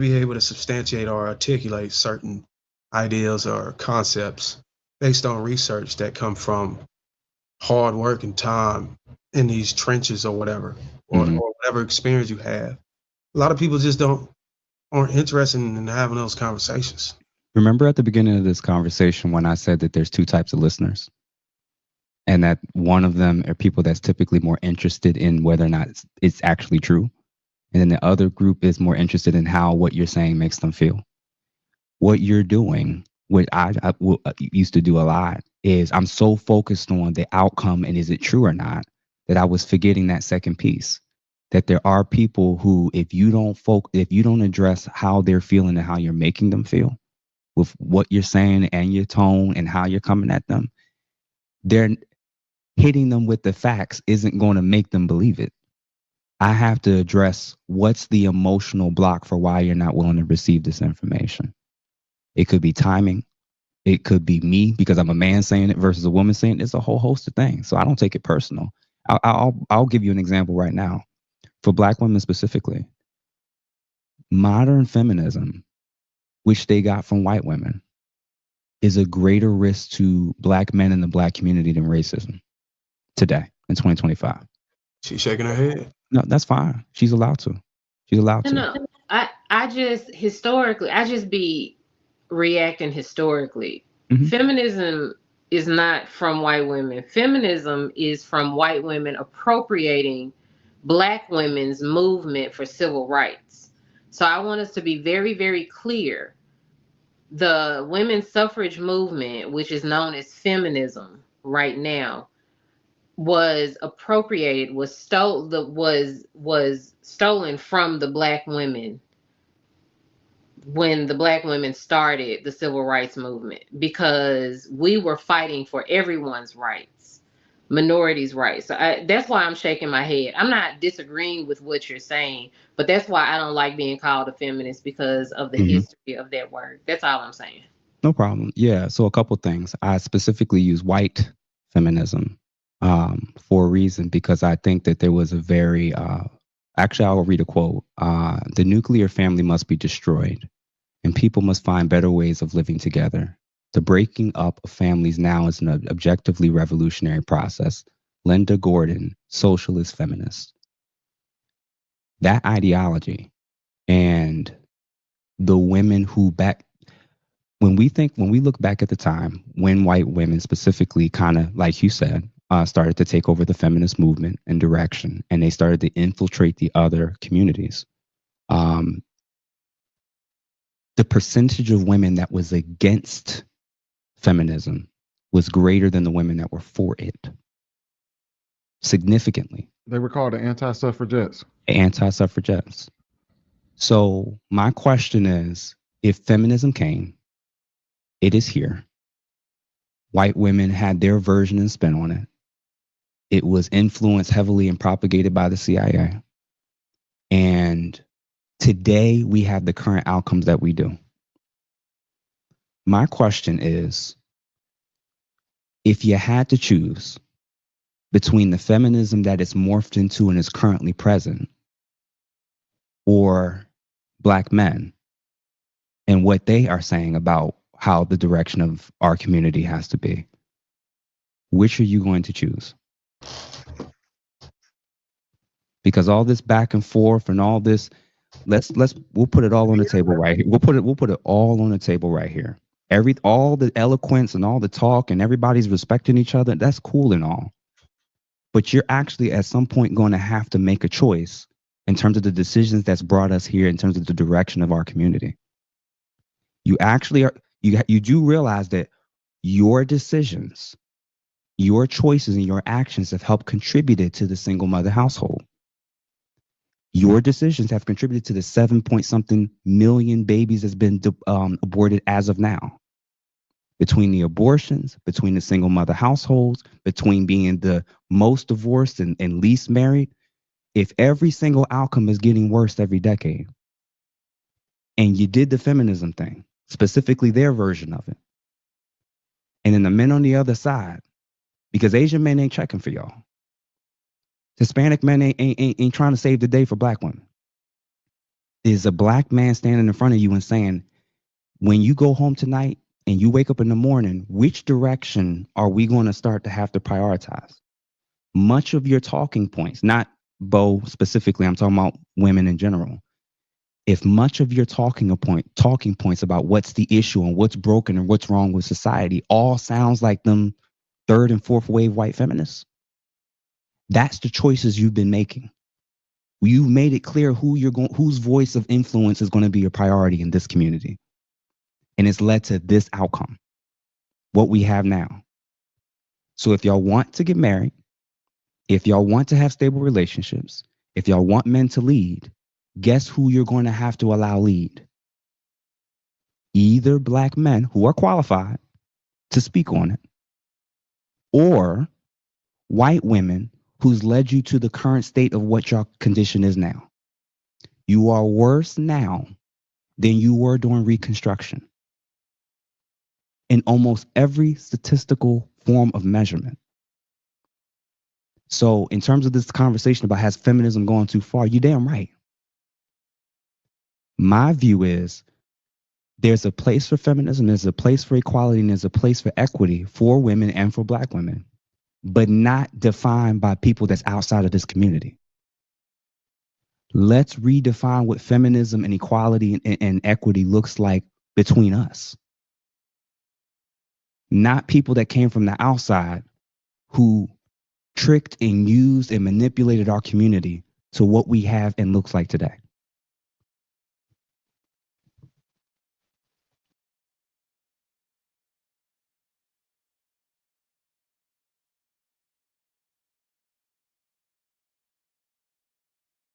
be able to substantiate or articulate certain ideas or concepts based on research that come from hard work and time in these trenches or whatever, Hmm. or whatever experience you have. A lot of people just don't aren't interested in having those conversations. Remember at the beginning of this conversation when I said that there's two types of listeners, and that one of them are people that's typically more interested in whether or not it's actually true, and then the other group is more interested in how what you're saying makes them feel. What you're doing, what I used to do a lot, is I'm so focused on the outcome and is it true or not, that I was forgetting that second piece. That there are people who, if you don't address how they're feeling and how you're making them feel with what you're saying and your tone and how you're coming at them, they're hitting them with the facts isn't going to make them believe it. I have to address what's the emotional block for why you're not willing to receive this information. It could be timing. It could be me because I'm a man saying it versus a woman saying it. It's a whole host of things. So I don't take it personal. I'll give you an example right now. For Black women specifically, modern feminism, which they got from white women, is a greater risk to Black men in the Black community than racism today in 2025. She's shaking her head. No, that's fine. She's allowed to. She's allowed No, to. no. I just historically, I just be reacting historically. Hmm. Feminism is not from white women. Feminism is from white women appropriating black women's movement for civil rights. So I want us to be very, very clear. The women's suffrage movement, which is known as feminism right now, was appropriated, was stolen from the black women when the black women started the civil rights movement, because we were fighting for everyone's rights, minorities' rights. So that's why I'm shaking my head. I'm not disagreeing with what you're saying, but that's why I don't like being called a feminist, because of the Hmm. history of that word. That's all I'm saying. No problem. Yeah. So a couple things. I specifically use white feminism for a reason because I think that there was a very actually I'll read a quote. The nuclear family must be destroyed, and people must find better ways of living together. The breaking up of families now is an objectively revolutionary process. Linda Gordon, socialist feminist. That ideology and the women who back when we look back at the time when white women specifically kind of like you said started to take over the feminist movement and direction and they started to infiltrate the other communities, um, the percentage of women that was against feminism was greater than the women that were for it significantly. They were called the anti-suffragettes. Anti-suffragettes. So my question is, if feminism came, it is here. White women had their version and spin on it. It was influenced heavily and propagated by the CIA. And today we have the current outcomes that we do. My question is, if you had to choose between the feminism that it's morphed into and is currently present or Black men and what they are saying about how the direction of our community has to be, which are you going to choose? Because all this back and forth and all this, we'll put it all on the table right here. We'll put it all on the table right here. All the eloquence and all the talk and everybody's respecting each other, that's cool and all. But you're actually at some point going to have to make a choice in terms of the decisions that's brought us here, in terms of the direction of our community. You actually are, you do realize that your decisions, your choices and your actions have helped contributed to the single mother household. Your decisions have contributed to the 7 point something million babies that's been aborted as of now. Between the abortions, between the single mother households, between being the most divorced and least married, if every single outcome is getting worse every decade, and you did the feminism thing, specifically their version of it, and then the men on the other side, because Asian men ain't checking for y'all. Hispanic men ain't trying to save the day for Black women. is a black man standing in front of you and saying, when you go home tonight and you wake up in the morning, which direction are we going to start to have to prioritize? Much of your talking points, not Bo specifically, I'm talking about women in general. If much of your talking points about what's the issue and what's broken and what's wrong with society all sounds like them third and fourth wave white feminists, that's the choices you've been making. You've made it clear whose voice of influence is going to be your priority in this community. And it's led to this outcome, what we have now. So if y'all want to get married, if y'all want to have stable relationships, if y'all want men to lead, guess who you're going to have to allow lead? Either black men who are qualified to speak on it, or white women who's led you to the current state of what your condition is now. You are worse now than you were during Reconstruction in almost every statistical form of measurement. So in terms of this conversation about has feminism gone too far, you're damn right. My view is there's a place for feminism, there's a place for equality, and there's a place for equity for women and for black women, but not defined by people that's outside of this community. Let's redefine what feminism and equality and equity looks like between us. Not people that came from the outside who tricked and used and manipulated our community to what we have and looks like today.